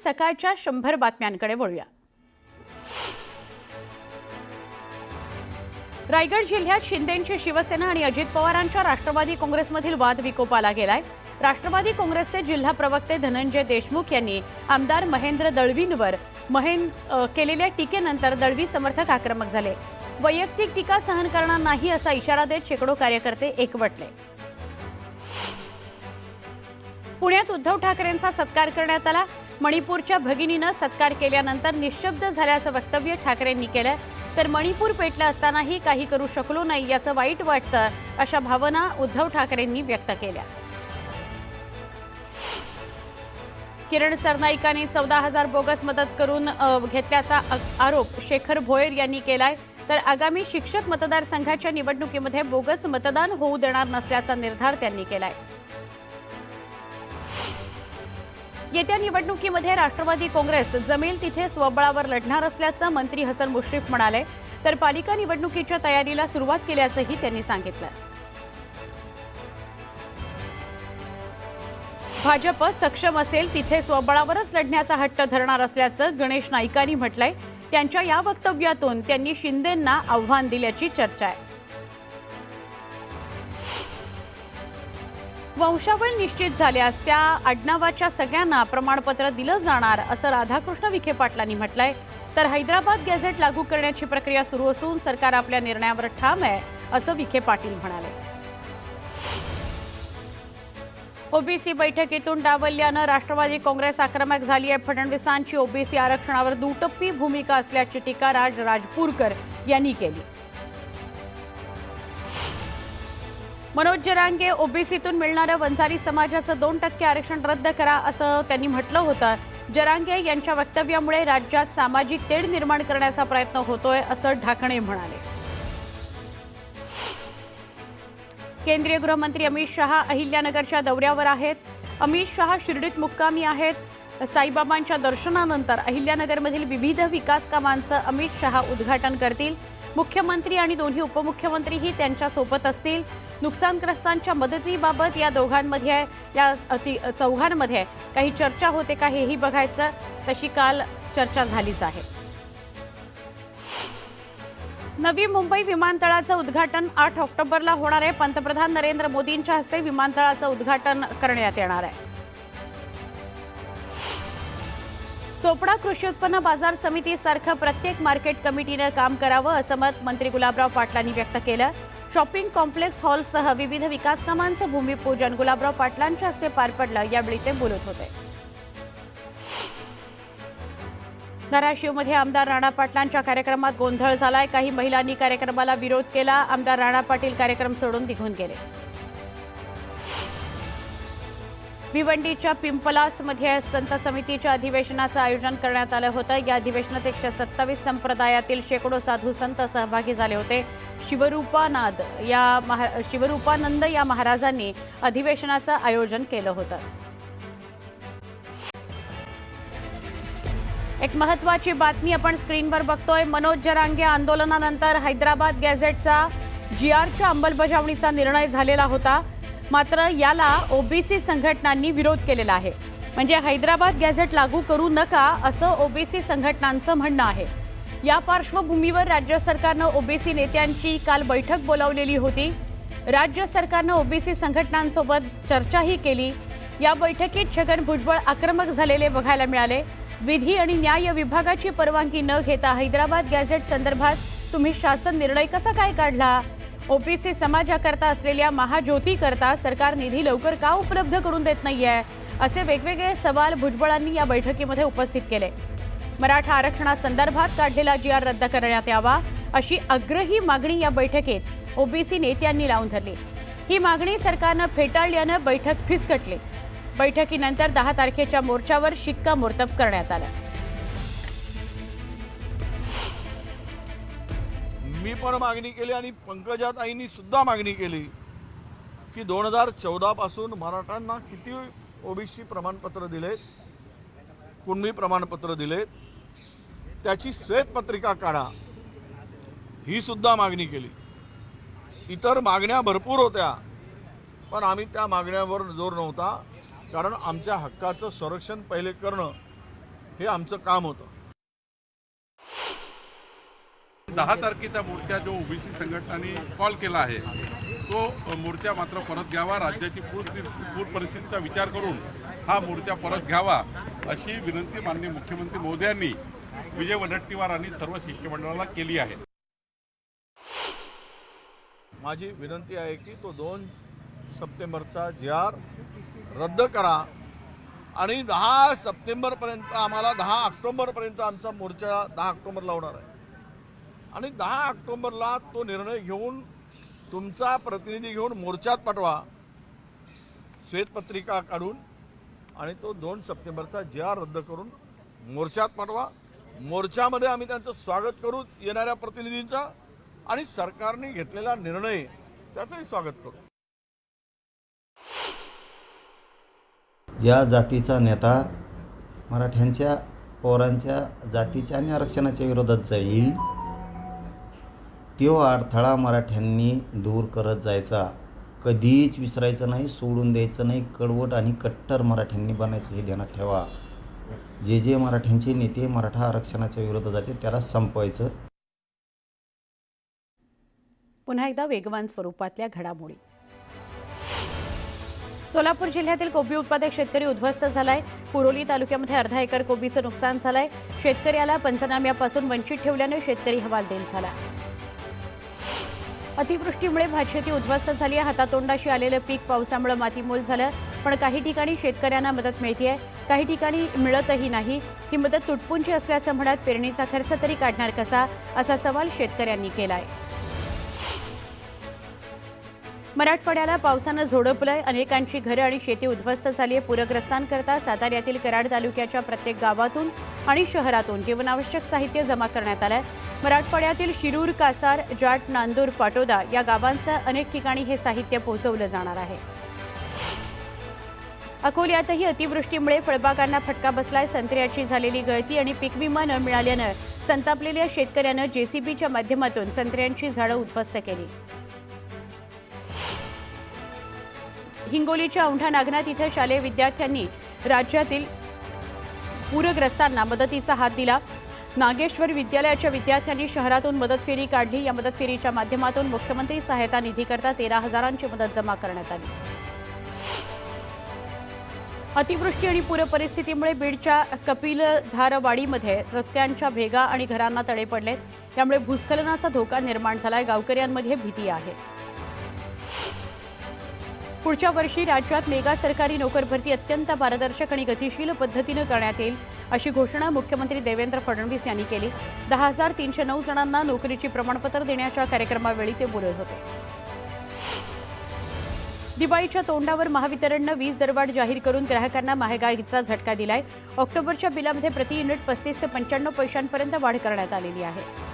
सकाळच्या 100 बातम्यांकडे वळूया। रायगड जिल्ह्यात शिंदेंची शिवसेना आणि अजित पवारांच्या राष्ट्रवादी काँग्रेसमधील वाद विकोपाला गेलाय। राष्ट्रवादी काँग्रेसचे जिल्हा प्रवक्ते धनंजय देशमुख यांनी आमदार महेंद्र दळवींवर केलेल्या टीकेनंतर दळवी समर्थक आक्रमक झाले। वैयक्तिक टीका सहन करणार नाही असा इशारा देत शेकडो कार्यकर्ते एकवटले। पुण्यात उद्धव ठाकरेंचा सत्कार करण्यात आला। मणिपूरच्या भगिनीने सत्कार केल्यानंतर निशब्द झाल्याचं वक्तव्य ठाकरेंनी केलं। तर मणिपूर पेटलं असतानाही काही करू शकलो नाही याचं वाईट वाटतं अशा भावना उद्धव ठाकरेंनी व्यक्त केल्या। किरण सरनाईकांनी 14,000 बोगस मदत करून घेतल्याचा आरोप शेखर भोयर यांनी केलाय। तर आगामी शिक्षक मतदारसंघाच्या निवडणुकीमध्ये बोगस मतदान होऊ देणार नसल्याचा निर्धार त्यांनी केलाय। येत्या निवडणुकीमध्ये राष्ट्रवादी काँग्रेस जमेल तिथे स्वबळावर लढणार असल्याचं मंत्री हसन मुश्रीफ म्हणाले। तर पालिका निवडणुकीच्या तयारीला सुरुवात केल्याचंही त्यांनी सांगितलं। भाजप सक्षम असेल तिथे स्वबळावरच लढण्याचा हट्ट धरणार असल्याचं गणेश नाईकांनी म्हटलंय। त्यांच्या या वक्तव्यातून त्यांनी शिंदेंना आव्हान दिल्याची चर्चा आहे। वंशावळ निश्चित झाल्यास त्या आडनावाच्या सगळ्यांना प्रमाणपत्र दिलं जाणार असं राधाकृष्ण विखे पाटलांनी म्हटलंय। तर हैदराबाद गॅझेट लागू करण्याची प्रक्रिया सुरू असून सरकार आपल्या निर्णयावर ठाम आहे असं विखे पाटील म्हणाले। ओबीसी बैठकीतून डावलल्यानं राष्ट्रवादी काँग्रेस आक्रमक झाली आहे। फडणवीसांची ओबीसी आरक्षणावर दुटप्पी भूमिका असल्याची टीका राजपूरकर यांनी केली। मनोज जरांगे ओबीसीतून मिळणाऱ्या वंजारी समाजाचं 2% आरक्षण रद्द करा असं त्यांनी म्हटलं होतं। जरांगे यांच्या वक्तव्यामुळे राज्यात सामाजिक तेढ निर्माण करण्याचा प्रयत्न होतोय असं ढाकणे म्हणाले। केंद्रीय गृहमंत्री अमित शहा अहिल्यानगरच्या दौऱ्यावर आहेत। अमित शहा शिर्डीत मुक्कामी आहेत। साईबाबांच्या दर्शनानंतर अहिल्यानगरमधील विविध विकास कामांचं अमित शहा उद्घाटन करतील। मुख्यमंत्री आणि दोन्ही उपमुख्यमंत्रीही त्यांच्या सोबत असतील। नुकसानग्रस्तांच्या मदतीबाबत या चौघांमध्ये काही चर्चा होते का हेही बघायचं। तशी काल चर्चा झालीच आहे। नवी मुंबई विमानतळाचं उद्घाटन 8 ऑक्टोबरला होणार आहे। पंतप्रधान नरेंद्र मोदींच्या हस्ते विमानतळाचं उद्घाटन करण्यात येणार आहे। चोपडा कृषी उत्पन्न बाजार समितीसारखं प्रत्येक मार्केट कमिटीने काम करावं असं मत मंत्री गुलाबराव पाटलांनी व्यक्त केलं। शॉपिंग कॉम्प्लेक्स हॉलसह विविध विकास कामांचं भूमिपूजन गुलाबराव पाटलांच्या हस्ते पार पडलं। यावेळी ते बोलत होते। धाराशिवमध्ये आमदार राणा पाटलांच्या कार्यक्रमात गोंधळ झालाय। काही महिलांनी कार्यक्रमाला विरोध केला। आमदार राणा पाटील कार्यक्रम सोडून निघून गेले। भिवंडीच्या पिंपलासमध्ये संत समितीच्या अधिवेशनाचं आयोजन करण्यात आलं होतं। या अधिवेशनात 127 संप्रदायातील शेकडो साधू संत सहभागी झाले होते। शिवरूपानंद या महाराजांनी अधिवेशनाचं आयोजन केलं होतं। एक महत्त्वाची बातमी आपण स्क्रीनवर बघतोय। मनोज जरांगे आंदोलनानंतर हैदराबाद गॅझेटचा जीआरच्या अंमलबजावणीचा निर्णय झालेला होता। मात्र याला ओबीसी संघटनांनी विरोध केलेला आहे। म्हणजे हैदराबाद गॅझेट लागू करू नका असं ओबीसी संघटनांचं म्हणणं आहे। या पार्श्वभूमीवर राज्य सरकारनं ओबीसी नेत्यांची काल बैठक बोलावलेली होती। राज्य सरकारनं ओबीसी संघटनांसोबत चर्चाही केली। या बैठकीत छगन भुजबळ आक्रमक झालेले बघायला मिळाले। विधी आणि न्याय विभागाची परवानगी न घेता हैदराबाद गॅझेट संदर्भात तुम्ही शासन निर्णय कसा काय काढला? ओबीसी समाजाकरता असलेल्या महाज्योतीकरता सरकार निधी लवकर का उपलब्ध करून देत नाहीये? असे वेगवेगळे सवाल भुजबळांनी या बैठकीमध्ये उपस्थित केले। मराठा आरक्षणासंदर्भात काढलेला जीआर रद्द करण्यात यावा अशी आग्रही मागणी या बैठकीत ओबीसी नेत्यांनी लावून धरली। ही मागणी सरकारनं फेटाळल्यानं बैठक फिसकटली। बैठकीनंतर 10 तारखेच्या मोर्चावर शिक्कामोर्तब करण्यात आलं। मी पण मागणी केली आणि पंकजाताईंनी सुद्धा मागणी केली की 2014 पासून मराठ्यांना किती ओबीसी प्रमाणपत्र दिलेत, कुणबी प्रमाणपत्र दिलेत, त्याची श्वेतपत्रिका काढा, ही सुद्धा मागणी केली। इतर मागण्या भरपूर होत्या, पण आम्ही त्या मागण्यावर जोर नव्हता, कारण आमच्या हक्काचं संरक्षण पहिले करणं हे आमचं काम होतं. 10 तारखेचा मोर्चा जो ओबीसी संघटनांनी कॉल केला आहे तो मोर्चा मात्र परत घ्यावा. राज्याची पूर परिस्थितीचा विचार करून हा मोर्चा परत घ्यावा अशी विनंती माननीय मुख्यमंत्री महोदयांनी विजय वडेट्टीवार आणि सर्व शिष्टमंडळाला केली आहे. माझी विनंती आहे की तो 2 सप्टेंबरचा GR रद्द करा आणि 10 सप्टेंबरपर्यंत आम्हाला 10 ऑक्टोबरपर्यंत आमचा मोर्चा 10 ऑक्टोबरला होणार आहे आणि 10 ऑक्टोबरला तो निर्णय घेऊन तुमचा प्रतिनिधी घेऊन मोर्चात पाठवा, श्वेतपत्रिका काढून, आणि तो 2 सप्टेंबरचा GR रद्द करून मोर्चात पाठवा. मोर्चामध्ये आम्ही त्यांचं स्वागत करू, येणाऱ्या प्रतिनिधींचा, आणि सरकारने घेतलेला निर्णय त्याचंही स्वागत करू. ज्या जातीचा नेता मराठ्यांच्या पोरांच्या जातीच्या आणि आरक्षणाच्या विरोधात जाईल तो अडथळा मराठ्यांनी दूर करत जायचा, कधीच विसरायचं नाही, सोडून द्यायचं नाही. कडवट आणि कट्टर मराठ्यांनी बनायचं हे ध्यानात ठेवा. जे मराठ्यांचे नेते मराठा आरक्षणाच्या विरोधात जाते त्याला संपवायचं. पुन्हा एकदा वेगवान स्वरूपातल्या घडामोडी. सोलापूर जिल्ह्यातील कोबी उत्पादक शेतकरी उद्ध्वस्त झालाय. पुरोली तालुक्यामध्ये अर्धा एकर कोबीचं नुकसान झालंय. शेतकऱ्याला पंचनाम्यापासून वंचित ठेवल्याने शेतकरी हवालदिल झाला. अतिवृष्टीमुळे भातशेती उद्ध्वस्त झाली आहे. हातातोंडाशी आलेलं पीक पावसामुळे मातीमोल झालं, पण काही ठिकाणी शेतकऱ्यांना मदत मिळतेय, काही ठिकाणी मिळतही नाही. ही मदत तुटपुंजी असल्याचं म्हणत पेरणीचा खर्च तरी काढणार कसा, असा सवाल शेतकऱ्यांनी केलाय. मराठवाड्याला पावसानं झोडपलंय. अनेकांची घरं आणि शेती उद्ध्वस्त झाली आहे. पूरग्रस्तांकरता साताऱ्यातील कराड तालुक्याच्या प्रत्येक गावातून आणि शहरातून जीवनावश्यक साहित्य जमा करण्यात आलंय. मराठवाड्यातील शिरूर, कासार, जाट, नांदूर, पाटोदा या गावांचं अनेक ठिकाणी हे साहित्य पोहोचवलं जाणार आहे. अकोल्यातही अतिवृष्टीमुळे फळबागांना फटका बसलाय. संत्र्याची झालेली गळती आणि पीक विमा न मिळाल्यानं संतापलेल्या शेतकऱ्यानं JCBच्या माध्यमातून संत्र्यांची झाडं उद्ध्वस्त केली. हिंगोलीच्या औंढा नागनाथ इथं शालेय विद्यार्थ्यांनी राज्यातील पूरग्रस्तांना मदतीचा हात दिला. नागेश्वर विद्यालयाच्या विद्यार्थ्यांनी शहरातून मदत फेरी काढली. या मदत फेरीच्या माध्यमातून मुख्यमंत्री सहायता निधीकरता 13,000ची मदत जमा करण्यात आली. अतिवृष्टी आणि पूरपरिस्थितीमुळे बीडच्या कपिलधारवाडीमध्ये रस्त्यांच्या भेगा आणि घरांना तडे पडले. त्यामुळे भूस्खलनाचा धोका निर्माण झालाय. गावकऱ्यांमध्ये भीती आहे. पुढच्या वर्षी राज्यात मेगा सरकारी नोकर भरती अत्यंत पारदर्शक आणि गतिशील पद्धतीनं करण्यात येईल, अशी घोषणा मुख्यमंत्री देवेंद्र फडणवीस यांनी केली. 10,309 जणांना नोकरीची प्रमाणपत्र देण्याच्या कार्यक्रमावेळी ते बोलत होते. दिवाळीच्या तोंडावर महावितरणनं वीज दरवाढ जाहीर करून ग्राहकांना महागाईचा झटका दिलाय. ऑक्टोबरच्या बिलामध्ये प्रति युनिट 35 ते 95 पैशांपर्यंत वाढ करण्यात आलेली आहे.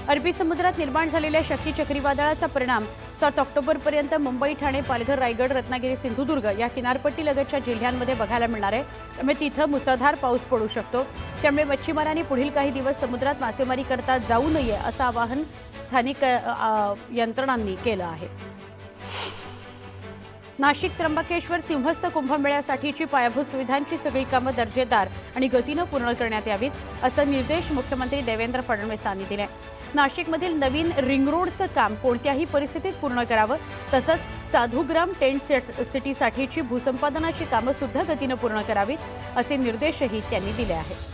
अरबी समुद्रात निर्माण झालेल्या शक्ती चक्रीवादळाचा परिणाम 7 ऑक्टोबरपर्यंत मुंबई, ठाणे, पालघर, रायगड, रत्नागिरी, सिंधुदुर्ग या किनारपट्टीलगतच्या जिल्ह्यांमध्ये बघायला मिळणार आहे. त्यामुळे तिथं मुसळधार पाऊस पडू शकतो. त्यामुळे मच्छीमारांनी पुढील काही दिवस समुद्रात मासेमारी करता जाऊ नये असं आवाहन स्थानिक यंत्रणांनी केलं आहे. नाशिक त्र्यंबकेश्वर सिंहस्थ कुंभमेळ्यासाठीची पायाभूत सुविधांची सगळी कामं दर्जेदार आणि गतीनं पूर्ण करण्यात यावीत, असे निर्देश मुख्यमंत्री देवेंद्र फडणवीस यांनी दिले. नाशिकमधील नवीन रिंग रोडचं काम कोणत्याही परिस्थितीत पूर्ण करावं, तसंच साधूग्राम टेंट सिटीसाठीची भूसंपादनाची कामं सुद्धा गतीनं पूर्ण करावीत, असे निर्देशही त्यांनी दिले आहेत.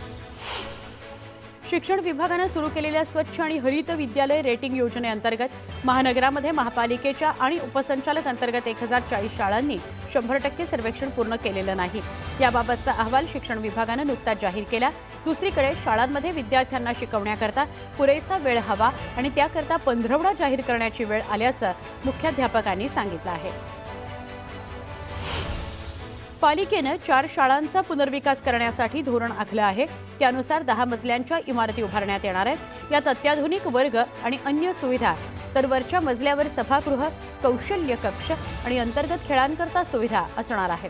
शिक्षण विभागानं सुरू केलेल्या स्वच्छ आणि हरित विद्यालय रेटिंग योजनेअंतर्गत महानगरामध्ये महापालिकेच्या आणि उपसंचालक अंतर्गत 1040 शाळांनी 100% सर्वेक्षण पूर्ण केलेलं नाही. याबाबतचा अहवाल शिक्षण विभागानं नुकताच जाहीर केला. दुसरीकडे शाळांमध्ये विद्यार्थ्यांना शिकवण्याकरता पुरेसा वेळ हवा आणि त्याकरता पंधरवडा जाहीर करण्याची वेळ आल्याचं मुख्याध्यापकांनी सांगितलं आहे. पालिकेनं 4 शाळांचा पुनर्विकास करण्यासाठी धोरण आखलं आहे. त्यानुसार 10 मजल्यांच्या इमारती उभारण्यात येणार आहेत. यात अत्याधुनिक वर्ग आणि अन्य सुविधा, तर वरच्या मजल्यावर सभागृह, कौशल्य कक्ष आणि अंतर्गत खेळांकरता सुविधा असणार आहेत.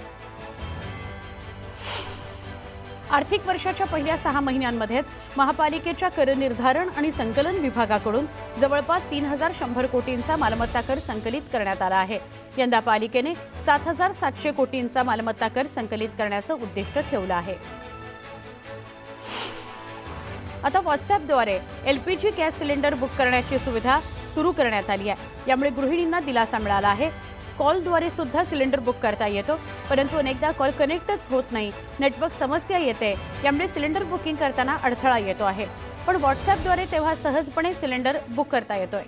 आर्थिक वर्षाच्या पहिल्या 6 महिन्यांमध्येच महापालिकेच्या कर निर्धारण आणि संकलन विभागाकडून जवळपास 3,100 कोटींचा मालमत्ता कर संकलित करण्यात आला आहे. यंदा पालिकेने 7,700 कोटींचा मालमत्ता कर संकलित करण्याचं उद्दिष्ट ठेवलं आहे. आता व्हॉट्सॲपद्वारे LPG गॅस सिलेंडर बुक करण्याची सुविधा सुरू करण्यात आली आहे। यामुळे गृहिणींना दिलासा मिळाला आहे। कॉलद्वारे सुद्धा सिलेंडर बुक करता येतो, परंतु अनेकदा कॉल कनेक्टच होत नाही, नेटवर्क समस्या येते, यामुळे सिलेंडर बुकिंग करताना अडथळा येतो आहे। पण व्हॉट्सॲपद्वारे तेव्हा सहजपणे सिलेंडर बुक करता येतोय।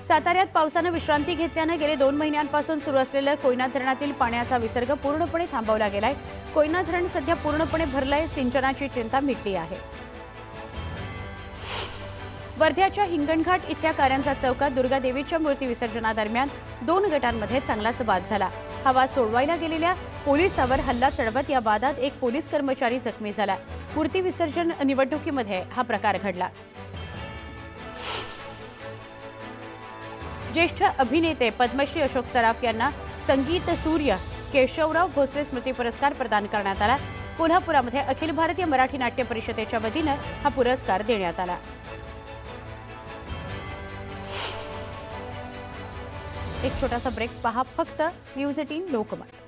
साताऱ्यात पावसानं विश्रांती घेतल्यानं गेले 2 महिन्यांपासून सुरू असलेल्या कोयना धरणातील पाण्याचा विसर्ग पूर्णपणे थांबवला गेलाय। कोयना धरण सध्या पूर्णपणे भरलंय, सिंचनाची चिंता मिटली आहे। वर्ध्याच्या हिंगणघाट इथल्या कारंजा चौकात दुर्गादेवीच्या मूर्ती विसर्जनादरम्यान 2 गटांमध्ये चांगलाच वाद झाला। हा वाद सोडवायला गेलेल्या पोलिसावर हल्ला चढवत या वादात एक पोलीस कर्मचारी जखमी झाला। मूर्ती विसर्जन निवडणुकीमध्ये हा प्रकार घडला। ज्येष्ठ अभिनेते पद्मश्री अशोक सराफ यांना संगीत सूर्य केशवराव भोसले स्मृती पुरस्कार प्रदान करण्यात आला। कोल्हापुरामध्ये अखिल भारतीय मराठी नाट्य परिषदेच्या वतीनं हा पुरस्कार देण्यात आला। एक छोटासा ब्रेक पहा फक्त न्यूज 18 लोकमत।